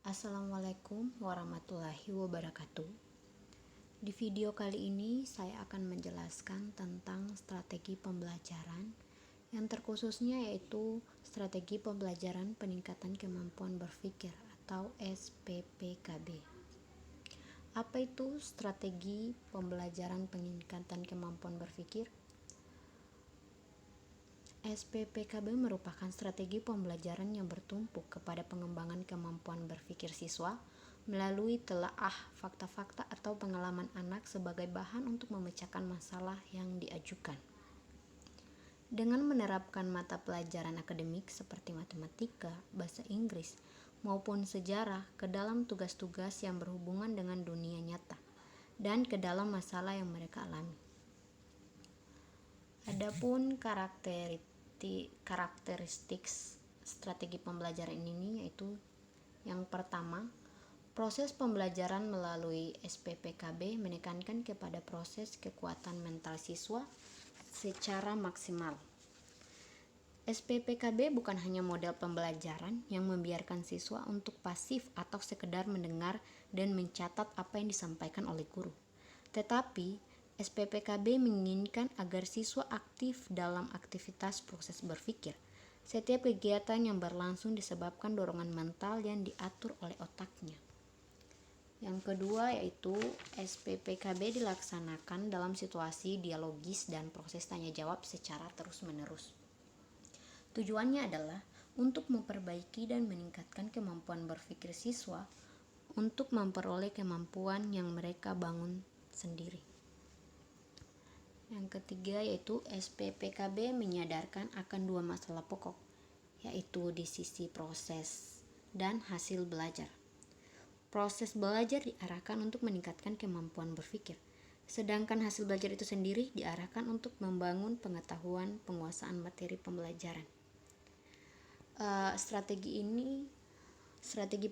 Assalamualaikum warahmatullahi wabarakatuh. Di video kali ini saya akan menjelaskan tentang strategi pembelajaran yang terkhususnya yaitu strategi pembelajaran peningkatan kemampuan berpikir atau SPPKB. Apa itu strategi pembelajaran peningkatan kemampuan berpikir? SPPKB merupakan strategi pembelajaran yang bertumpu kepada pengembangan kemampuan berpikir siswa melalui telaah fakta-fakta atau pengalaman anak sebagai bahan untuk memecahkan masalah yang diajukan. Dengan menerapkan mata pelajaran akademik seperti matematika, bahasa Inggris, maupun sejarah ke dalam tugas-tugas yang berhubungan dengan dunia nyata dan ke dalam masalah yang mereka alami. Adapun karakteristik strategi pembelajaran ini yaitu yang pertama, proses pembelajaran melalui SPPKB menekankan kepada proses kekuatan mental siswa secara maksimal. SPPKB bukan hanya model pembelajaran yang membiarkan siswa untuk pasif atau sekedar mendengar dan mencatat apa yang disampaikan oleh guru. Tetapi SPPKB menginginkan agar siswa aktif dalam aktivitas proses berpikir. Setiap kegiatan yang berlangsung disebabkan dorongan mental yang diatur oleh otaknya. Yang kedua yaitu SPPKB dilaksanakan dalam situasi dialogis dan proses tanya jawab secara terus-menerus. Tujuannya adalah untuk memperbaiki dan meningkatkan kemampuan berpikir siswa untuk memperoleh kemampuan yang mereka bangun sendiri. Yang ketiga yaitu SPPKB menyadarkan akan dua masalah pokok, yaitu di sisi proses dan hasil belajar. Proses belajar diarahkan untuk meningkatkan kemampuan berpikir, sedangkan hasil belajar itu sendiri diarahkan untuk membangun pengetahuan penguasaan materi pembelajaran. Strategi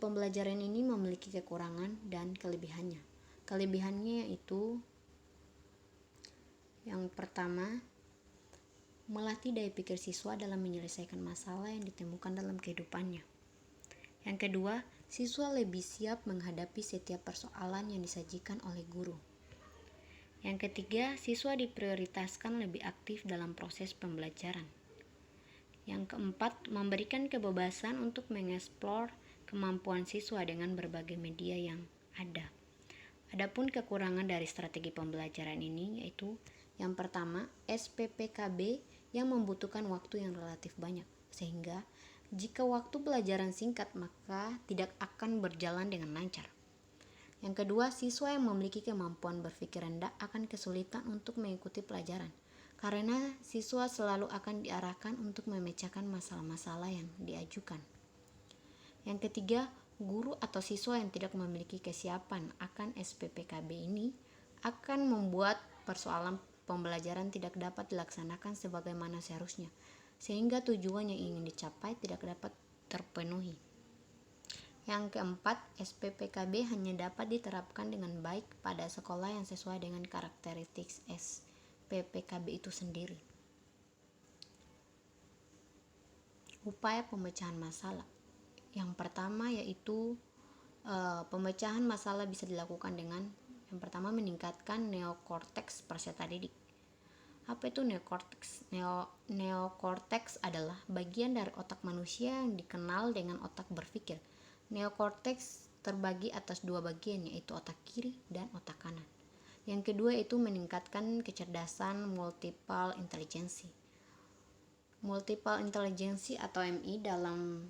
pembelajaran ini memiliki kekurangan dan kelebihannya. Kelebihannya yaitu yang pertama, melatih daya pikir siswa dalam menyelesaikan masalah yang ditemukan dalam kehidupannya. Yang kedua, siswa lebih siap menghadapi setiap persoalan yang disajikan oleh guru. Yang ketiga, siswa diprioritaskan lebih aktif dalam proses pembelajaran. Yang keempat, memberikan kebebasan untuk mengeksplor kemampuan siswa dengan berbagai media yang ada. Adapun kekurangan dari strategi pembelajaran ini yaitu yang pertama, SPPKB yang membutuhkan waktu yang relatif banyak, sehingga jika waktu pelajaran singkat maka tidak akan berjalan dengan lancar. Yang kedua, siswa yang memiliki kemampuan berpikir rendah akan kesulitan untuk mengikuti pelajaran, karena siswa selalu akan diarahkan untuk memecahkan masalah-masalah yang diajukan. Yang ketiga, guru atau siswa yang tidak memiliki kesiapan akan SPPKB ini akan membuat persoalan pembelajaran tidak dapat dilaksanakan sebagaimana seharusnya, sehingga tujuan yang ingin dicapai tidak dapat terpenuhi. Yang keempat, SPPKB hanya dapat diterapkan dengan baik pada sekolah yang sesuai dengan karakteristik SPPKB itu sendiri. Upaya pemecahan masalah. Yang pertama yaitu pemecahan masalah bisa dilakukan dengan yang pertama, meningkatkan neokorteks peserta didik. Apa itu neokorteks? Neokorteks adalah bagian dari otak manusia yang dikenal dengan otak berpikir. Neokorteks terbagi atas dua bagian, yaitu otak kiri dan otak kanan. Yang kedua itu meningkatkan kecerdasan multiple intelligency. Multiple intelligency atau MI dalam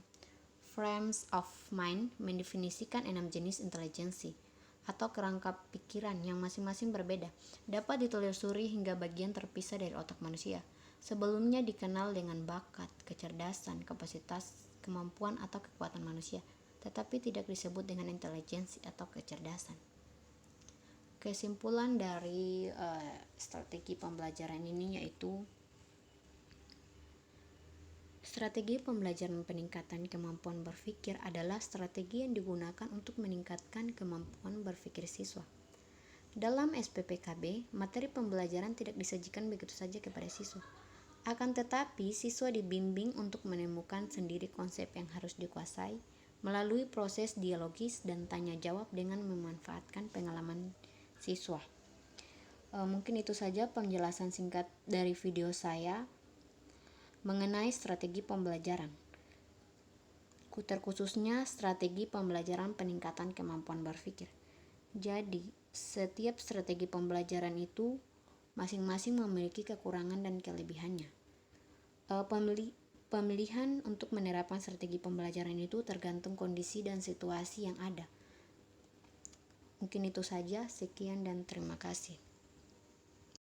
Frames of Mind mendefinisikan 6 jenis intelijensi atau kerangka pikiran yang masing-masing berbeda, dapat ditelusuri hingga bagian terpisah dari otak manusia. Sebelumnya dikenal dengan bakat, kecerdasan, kapasitas, kemampuan atau kekuatan manusia, tetapi tidak disebut dengan intelijensi atau kecerdasan. Kesimpulan dari strategi pembelajaran ini yaitu strategi pembelajaran peningkatan kemampuan berpikir adalah strategi yang digunakan untuk meningkatkan kemampuan berpikir siswa. Dalam SPPKB, materi pembelajaran tidak disajikan begitu saja kepada siswa. Akan tetapi, siswa dibimbing untuk menemukan sendiri konsep yang harus dikuasai, melalui proses dialogis dan tanya jawab dengan memanfaatkan pengalaman siswa. Mungkin itu saja penjelasan singkat dari video saya mengenai strategi pembelajaran, terkhususnya strategi pembelajaran peningkatan kemampuan berpikir. Jadi, setiap strategi pembelajaran itu masing-masing memiliki kekurangan dan kelebihannya. Pemilihan untuk menerapkan strategi pembelajaran itu tergantung kondisi dan situasi yang ada. Mungkin itu saja, sekian dan terima kasih.